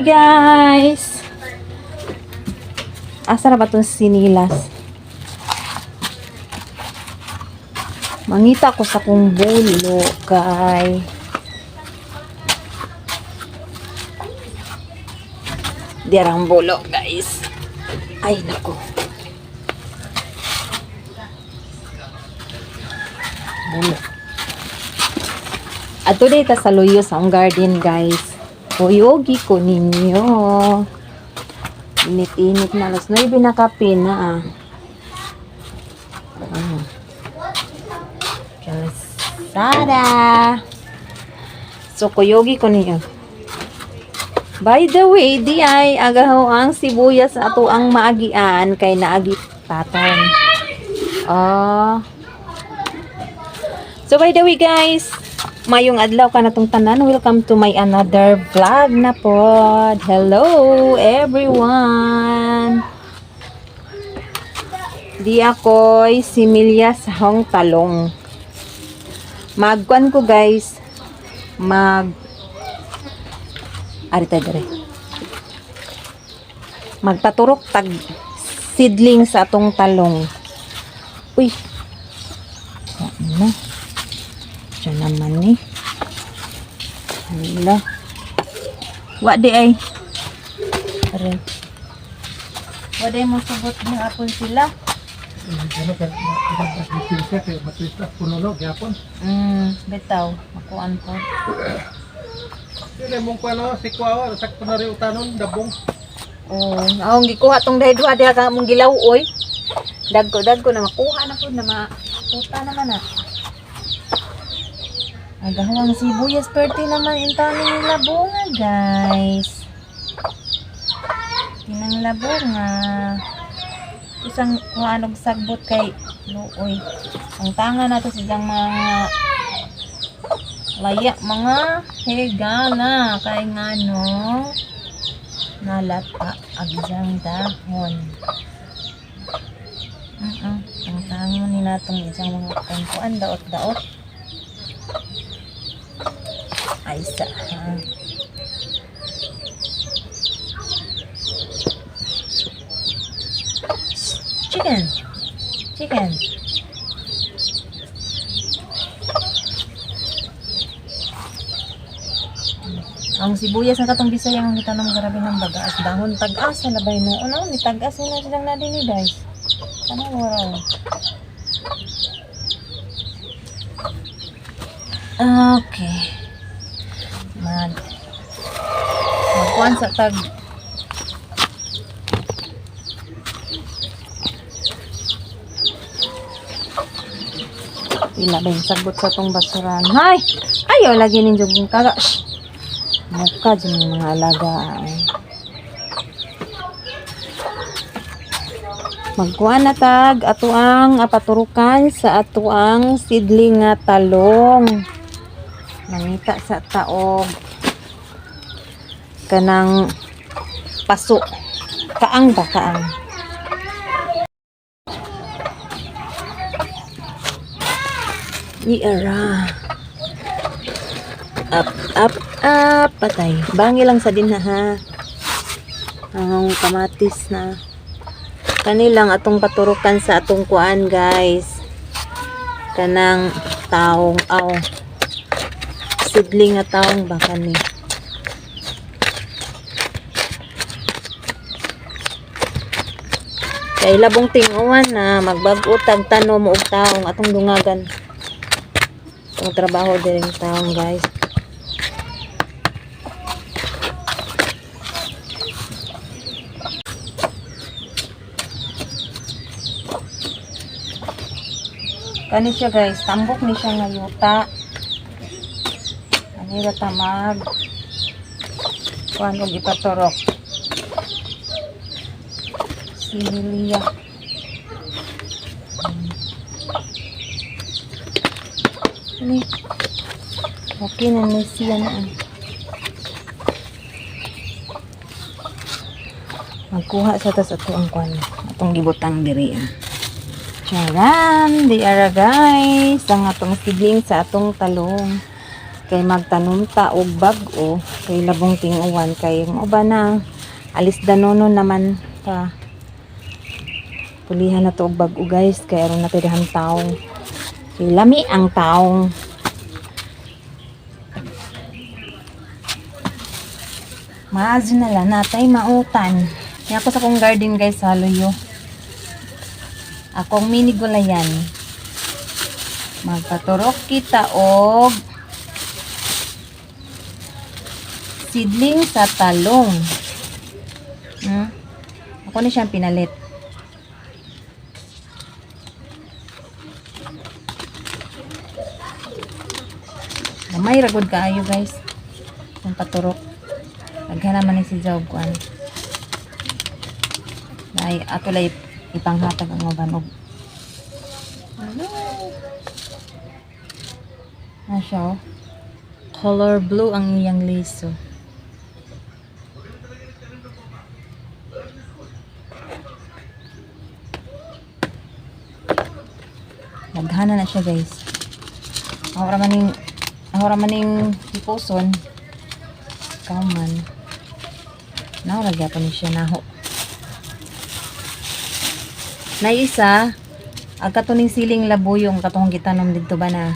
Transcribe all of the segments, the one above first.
guys! Asa na ba itong sinilas? Mangita ko sa kong bulo, kay. Diarang bulo, guys. Ay, nako. Bulo. Ato dito sa luyo sa garden, guys. Kuyogi ko ninyo. Init-init na. Alas 9 na kape na, Kalsada. So, kuyogi ko ninyo. By the way, di ay agahaw ang sibuyas ato ang maagian kay naagi paton. So, by the way, guys, mayong adlaw ka na tong tanan. Welcome to my another vlog na pod. Hello, everyone. Di ako'y similya sa hong talong. Magkuan ko, guys. Magpaturok tag seedling sa atong talong. Uy. Ano? Diyan naman ni. Hala. Wa di ay. Aray. Wa di mo sabot ng apon sila. Betaw. Makuan po. Dili mong kuano si kuawa sakto na ri utanon dabong. Ang gikuha tong dahidwa diha ka mong gilaw oy. Dagko na makuha na pud na maputa naman na. Agahawang sibuyas perti naman intanin ng labunga, guys. Tinang labunga. Isang kuhanog sagbot kay luoy. Ang tanga nato silang mga layak mga hegala kay ngano nalata agjang dahon. Ang tango ni natong isang mga kuan daot-daot. Ay sa chicken. Ang sibuyas na katong Bisaya ang gitanong grabe ng bagaas dahon tag-as na labay mo. Ano ni tag-as na silang nadini, guys. Ano wala. Okay. Magkuhan sa tag ila ba yung sagbot sa tong basuran. Hay! Ayaw lagi ninyo yung kaga. Mukha dyan mga alaga. Magkuha na tag ato ang apaturukan sa ato ang seedling nga talong. Mangita sa taog. Kanang paso. Kaang ba? Kaang. Iara. Up. Patay. Bangi lang sa din ha. Ang kamatis na. Kanilang atong paturukan sa atong kuan, guys. Kanang taong seedling nga taong ba kani. Kay labong tinguan na magbag-o tag tanom og taong atong dungagan. Itong trabaho din ng taong, guys. Kani siya, guys, tambok ni siya nga yuta. Ani ra tamag. Kuan og ipaturok. Similya. Ini. Okay na ni siya na. Magkuha sa tas ato ang kuan. Atong gibutang diri. Charan, di ara guys, ang atong seedling sa atong talong. Kay magtanom ta og bag-o. Kay labong tinguwan kay mo ba na alis danono naman pa. Pulihan na to og bag-o guys kay aron na tirahan taong. Kay lami ang taong. Maazo na lang natay mautan. Kaya ako sa akong garden guys sa luyo. Akong mini gulayan. Magpaturok kita og seedling sa talong. Ako na siyang pinalit. May ragod kaayo guys. Ang paturok. Naghan naman ni si Job kuan. Dahil ato lay ipanghatag ang uban og. Na siya. Color blue ang iyang liso. Naghana na siya guys. Ahora maning ipuson. Kauman. Naulagya pa ni siya naho. Na isa, ang katuning siling labuyo ang katong gitanom dito ba na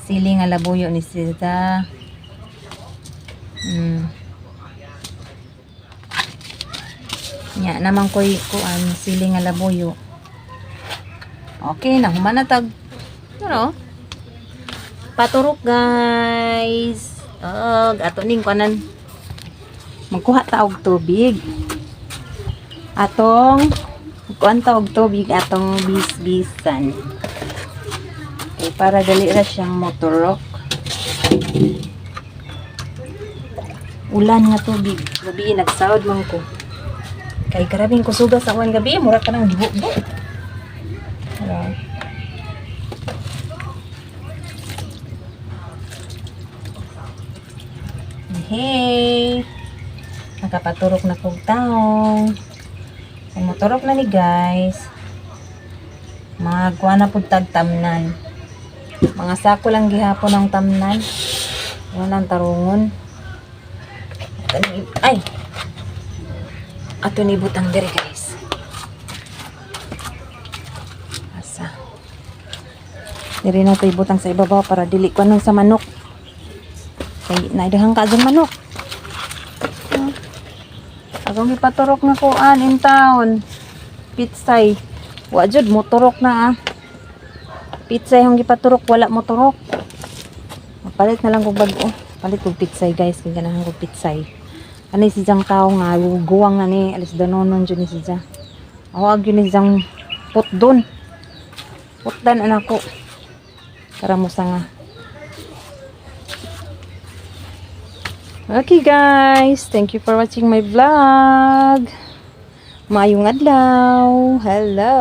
siling nga labuyo ni sita. Nya naman koy kuan siling nga labuyo. Okay na humanatag. Ano? Paturok guys. Ato ning kuanan. Magkuha ta og tubig. Atong kuan ta og tubig atong bisbisan. Okay, para dali ra siyang moturok. Ulan nga tubig. Gabi nagsawad man ko. Kay karabing kusuga sa awan gabi, mura ka nang gibo-bo. Hey, nakapaturok na kong taong. Kung moturok na ni guys, magkuha na po tagtamnan. Mga sako lang gihapon ng tamnan. Yan ang tarungon. Ay! Ato ni butang diri guys. Asa. Diri na ito ibutang sa ibabaw para dili ko anong sa manok. Kay naidahang ka dyan manok. Agong ipaturok na kuan in town. Pitsay. Wajud mo turok na Pitsay yung ipaturok wala mo turok. Palit na lang kog bag-o. Palit kog pitsay guys, kay ganahan kog pitsay. Ani si jang tao nga guwang na ni alis danonon jud ni si ja. Awag yun ni jang putdon. Putdan anak ko. Para mo nga. Okay guys, thank you for watching my vlog. Maayong adlaw. Hello.